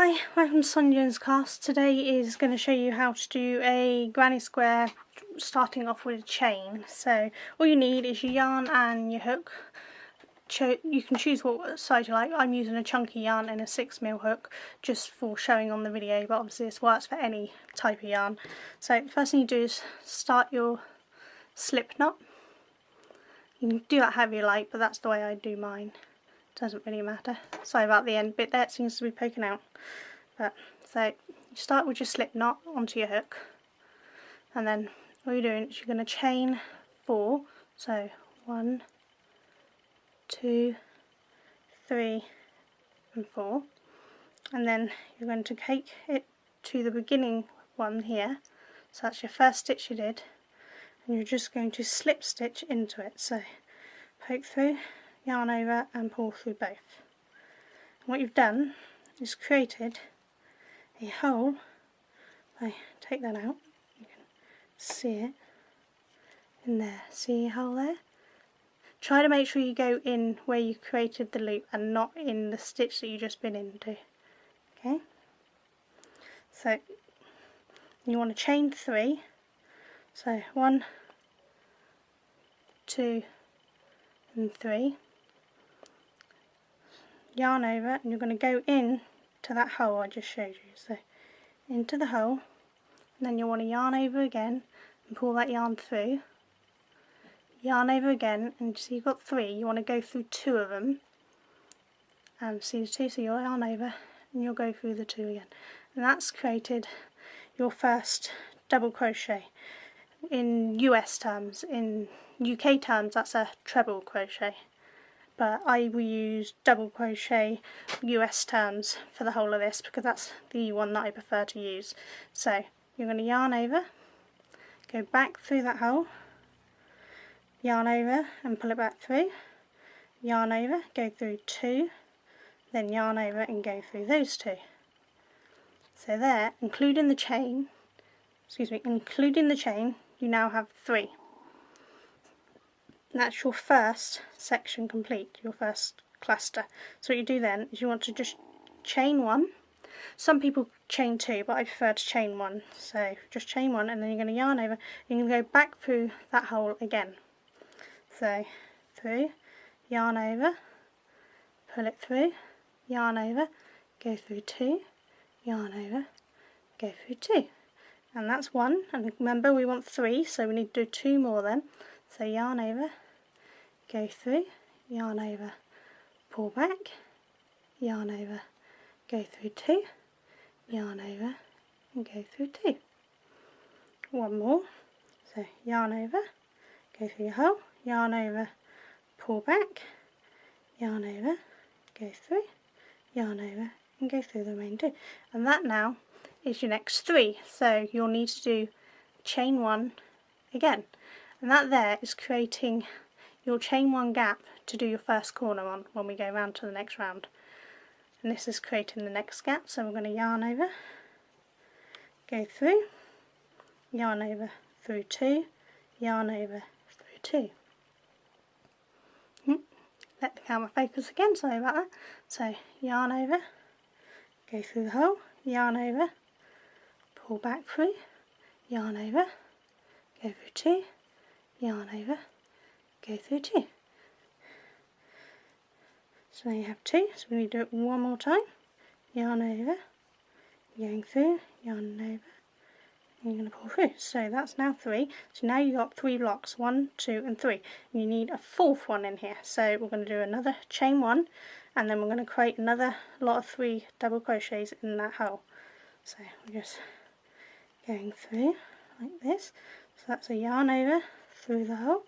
Hi, welcome to Sonia Jones Cast. Today is going to show you how to do a granny square starting off with a chain. So all you need is your yarn and your hook. You can choose what size you like. I'm using a chunky yarn and a 6mm hook just for showing on the video, but obviously this works for any type of yarn. So the first thing you do is start your slip knot. You can do that however you like, but that's the way I do mine. Doesn't really matter. Sorry about the end bit there, it seems to be poking out. So you start with your slip knot onto your hook, and then what you're doing is you're going to chain 4. So 1, 2, 3 and 4, and then you're going to take it to the beginning one here. So that's your first stitch you did, and you're just going to slip stitch into it. So poke through, yarn over and pull through both. And what you've done is created a hole. I take that out, you can see it in there. See a hole there? Try to make sure you go in where you created the loop and not in the stitch that you just been into. Okay? So you want to chain 3. So 1, 2 and 3. Yarn over, and you're going to go in to that hole I just showed you. So into the hole, and then you want to yarn over again and pull that yarn through. Yarn over again, and see you've got 3. You want to go through 2 of them, and see the 2, so you'll yarn over and you'll go through the 2 again, and that's created your first double crochet. In US terms, in UK terms, that's a treble crochet, but I will use double crochet US terms for the whole of this because that's the one that I prefer to use. So you're going to yarn over, go back through that hole, yarn over and pull it back through, yarn over, go through 2, then yarn over and go through those 2. So there, including the chain, you now have 3. And that's your first section complete, your first cluster. So what you do then is you want to just chain 1. Some people chain 2, but I prefer to chain 1. So just chain 1, and then you're going to yarn over. You're going to go back through that hole again. So through, yarn over, pull it through, yarn over, go through 2, yarn over, go through 2. And that's 1, and remember we want 3, so we need to do 2 more then. So yarn over, go through, yarn over, pull back, yarn over, go through 2, yarn over and go through 2. 1 more, so yarn over, go through your hole, yarn over, pull back, yarn over, go through, yarn over and go through the remaining 2. And that now is your next 3, so you'll need to do chain 1 again, and that there is creating your chain 1 gap to do your first corner on when we go round to the next round. And this is creating the next gap, so we're going to yarn over, go through, yarn over through 2, yarn over through 2. Let the camera focus again, sorry about that. So yarn over, go through the hole, yarn over, pull back through, yarn over, go through 2, yarn over, go through 2. So now you have 2, so we need to do it one more time. Yarn over, going through, yarn over, and you're going to pull through. So that's now 3. So now you've got 3 blocks, 1, 2 and 3. And you need a 4th one in here. So we're going to do another chain 1, and then we're going to create another lot of 3 double crochets in that hole. So we're just going through like this. So that's a yarn over through the hole,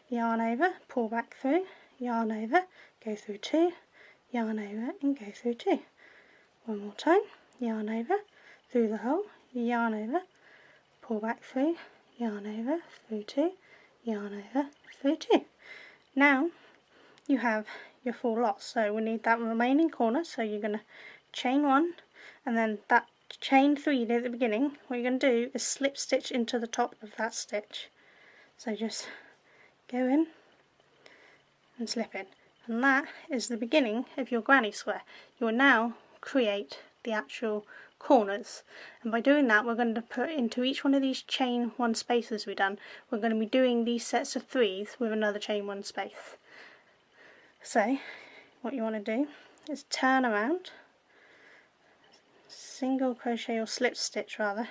yarn over, pull back through, yarn over, go through 2, yarn over and go through 2. One more time, yarn over, through the hole, yarn over, pull back through, yarn over, through 2, yarn over, through 2. Now you have your 4 lots, so we need that remaining corner, so you're going to chain 1, and then that chain 3 you did at the beginning, what you're going to do is slip stitch into the top of that stitch. So just go in and slip in, and that is the beginning of your granny square. You will now create the actual corners. And by doing that, we're going to put into each one of these chain 1 spaces we've done, we're going to be doing these sets of 3s with another chain 1 space. So what you want to do is turn around, single crochet or slip stitch rather,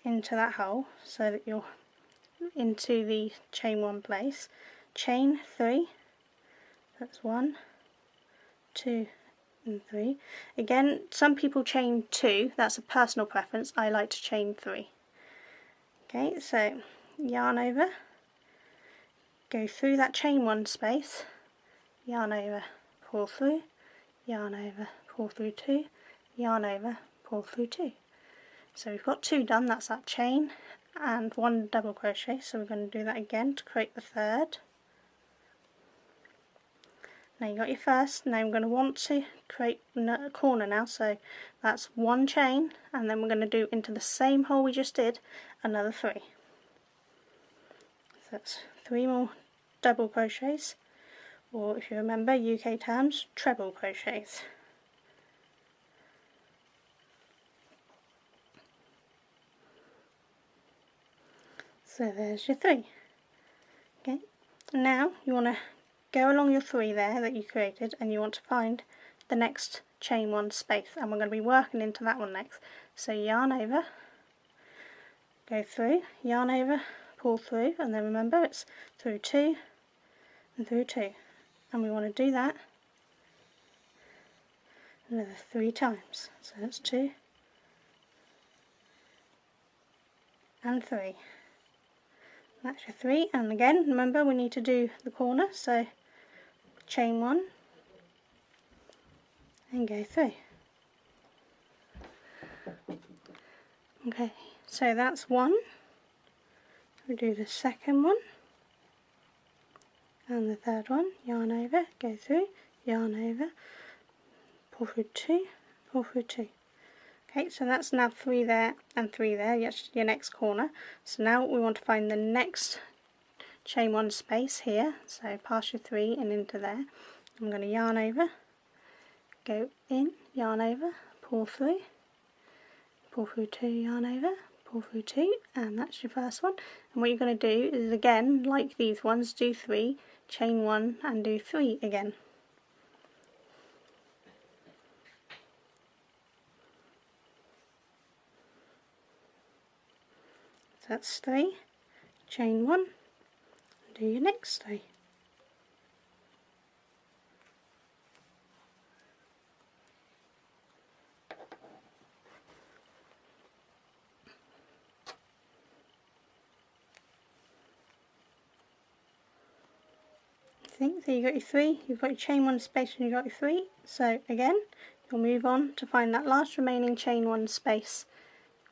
into that hole so that you're into the chain 1 place, chain 3, that's 1, 2 and 3. Again, some people chain 2, that's a personal preference, I like to chain 3. Okay, so yarn over, go through that chain 1 space, yarn over, pull through, yarn over, pull through 2, yarn over, pull through 2. So we've got 2 done, that's that chain and 1 double crochet, so we're going to do that again to create the third. Now you got your first, now we're going to want to create a corner now, so that's 1 chain, and then we're going to do into the same hole we just did another 3. So that's 3 more double crochets, or if you remember UK terms, treble crochets. So there's your 3. Okay, now you want to go along your 3 there that you created, and you want to find the next chain 1 space, and we're going to be working into that one next. So yarn over, go through, yarn over, pull through, and then remember it's through 2 and through 2, and we want to do that another 3 times. So that's 2 and 3. That's your 3, and again remember we need to do the corner, so chain 1 and go through. Okay, so that's 1. We do the second one and the third one, yarn over, go through, yarn over, pull through 2, pull through 2. Okay, so that's now 3 there and 3 there, that's your next corner. So now we want to find the next chain 1 space here, so past your 3 and into there. I'm going to yarn over, go in, yarn over, pull through 2, yarn over, pull through 2, and that's your first one. And what you're going to do is, again, like these ones, do 3, chain 1 and do 3 again. So that's 3, chain 1, do your next 3. So you've got your 3, you've got your chain 1 space and you've got your 3. So again, you'll move on to find that last remaining chain 1 space,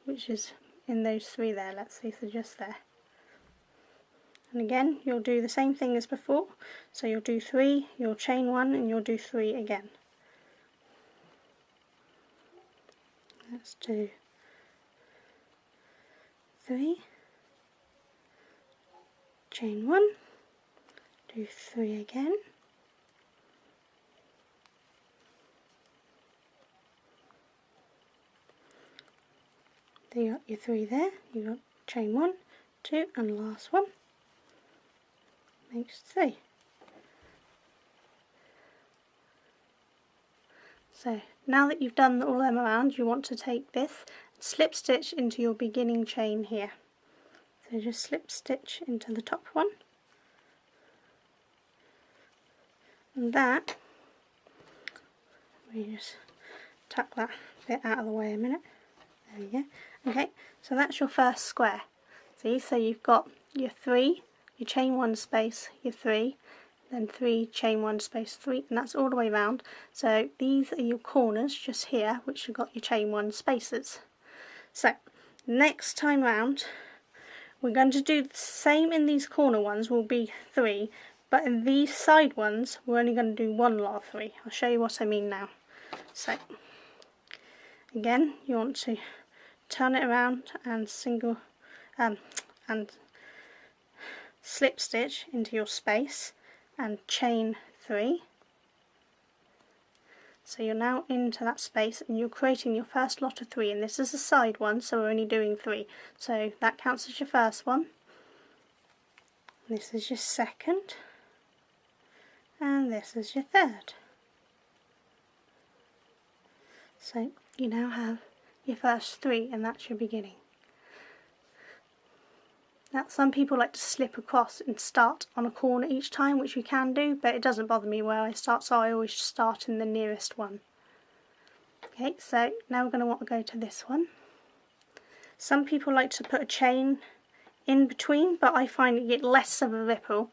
which is in those 3 there, let's see, so just there. And again, you'll do the same thing as before, so you'll do 3, you'll chain 1 and you'll do 3 again. Let's do 3, chain 1, do 3 again, then you got your 3 there, you got chain 1, 2 and last one makes 3. So now that you've done all them around, you want to take this and slip stitch into your beginning chain here. So just slip stitch into the top one, and that, we just tuck that bit out of the way a minute. There we go. Okay, so that's your first square. See, so you've got your 3, your chain 1 space, your 3, then 3, chain 1 space 3, and that's all the way around. So these are your corners just here, which have got your chain 1 spaces. So next time round, we're going to do the same in these corner ones, will be 3, but in these side ones, we're only going to do 1 lot of 3. I'll show you what I mean now. So again, you want to turn it around and and slip stitch into your space and chain 3. So you're now into that space and you're creating your first lot of 3, and this is a side one, so we're only doing 3. So that counts as your first one. This is your second, and this is your third. So you now have your first 3, and that's your beginning. Now some people like to slip across and start on a corner each time, which you can do, but it doesn't bother me where I start, so I always start in the nearest one. Okay, so now we're going to want to go to this one. Some people like to put a chain in between, but I find you get less of a ripple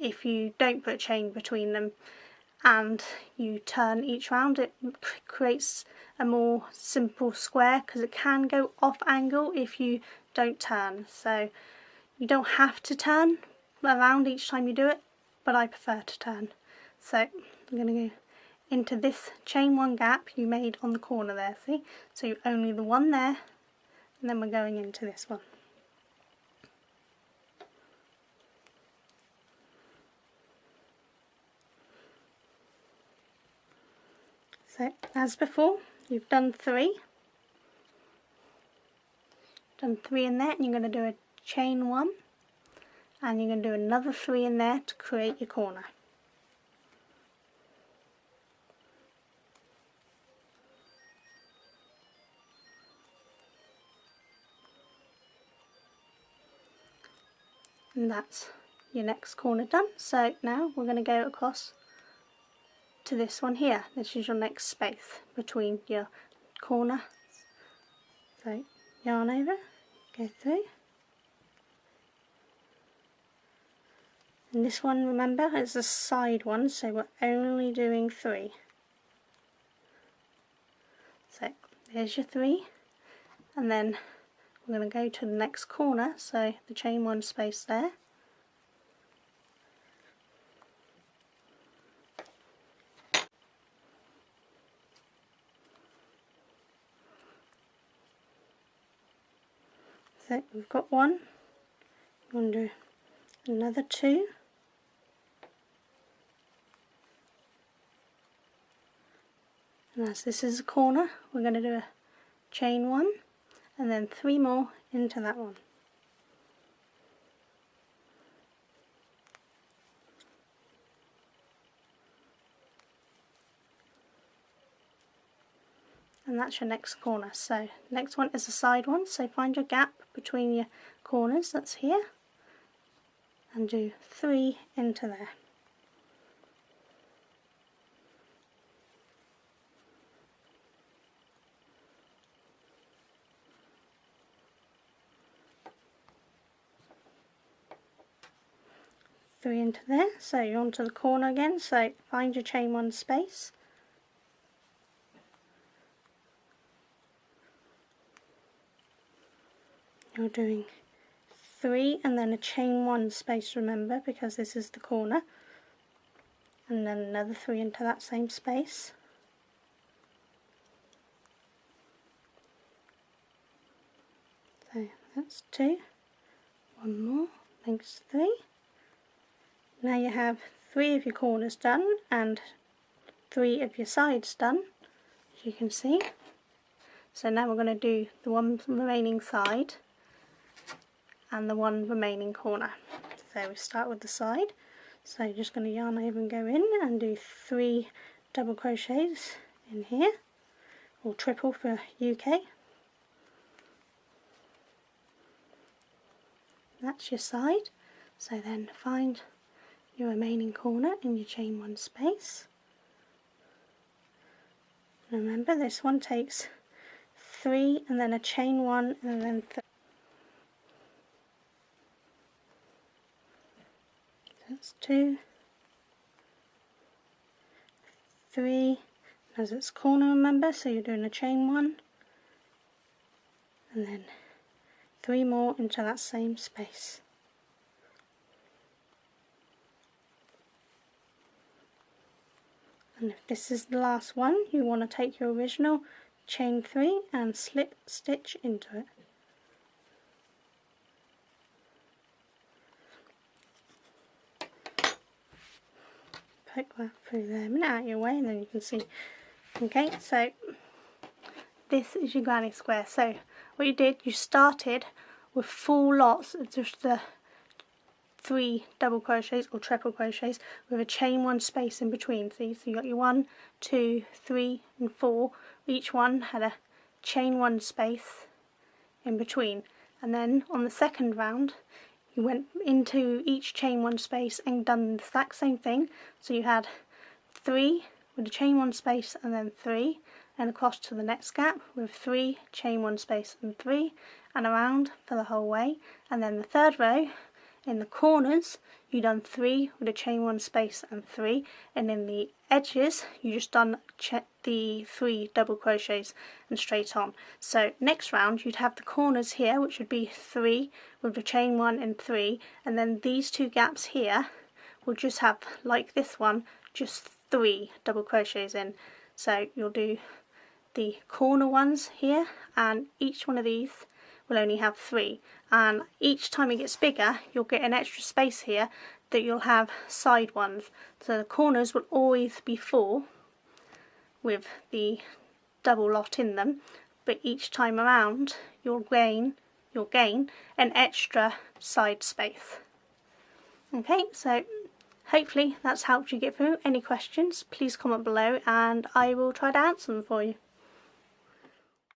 if you don't put a chain between them and you turn each round. It creates a more simple square because it can go off angle if you don't turn. So you don't have to turn around each time you do it, but I prefer to turn. So I'm going to go into this chain 1 gap you made on the corner there, see? So you're only the one there, and then we're going into this one. So as before, you've done 3. Done 3 in there, and you're going to do a chain 1, and you're going to do another 3 in there to create your corner. And that's your next corner done. So now we're going to go across to this one here. This is your next space between your corner. So yarn over, go through. And this one, remember, is a side one, so we're only doing 3. So there's your 3, and then we're going to go to the next corner, so the chain 1 space there. So we've got 1, we're going to do another 2, and as this is a corner, we're going to do a chain 1, and then 3 more into that one. And that's your next corner. So next one is a side one, so find your gap between your corners, that's here, and do 3 into there. Three into there, so you're onto the corner again, so find your chain 1 space. You're doing 3 and then a chain 1 space, remember, because this is the corner, and then another 3 into that same space. So that's 2, 1 more, makes 3. Now you have 3 of your corners done and 3 of your sides done, as you can see. So now we're going to do the one remaining side and the one remaining corner. So we start with the side. So you're just going to yarn over and go in and do 3 double crochets in here, or triple for UK. That's your side. So then find your remaining corner in your chain 1 space. And remember, this one takes 3 and then a chain 1 and then 3. That's 2, 3, as it's corner, remember, so you're doing a chain 1 and then 3 more into that same space. And if this is the last one, you want to take your original chain 3 and slip stitch into it. Poke that through there a minute out of your way, and then you can see Okay, so this is your granny square. So what you did, you started with 4 lots of just the 3 double crochets or treble crochets with a chain 1 space in between. See, so you got your 1, 2, 3 and 4. Each one had a chain 1 space in between, and then on the second round you went into each chain 1 space and done the exact same thing. So you had 3 with a chain 1 space and then 3, and across to the next gap with 3, chain 1 space and 3, and around for the whole way. And then the third row, in the corners you done 3 with a chain 1 space and 3, and in the edges you just done the 3 double crochets and straight on. So next round you'd have the corners here, which would be 3 with the chain 1 and 3, and then these 2 gaps here will just have, like this one, just 3 double crochets in. So you'll do the corner ones here, and each one of these will only have 3, and each time it gets bigger you'll get an extra space here that you'll have side ones. So the corners will always be 4 with the double lot in them, but each time around you'll gain an extra side space. Okay, so hopefully that's helped you get through. Any questions, please comment below and I will try to answer them for you.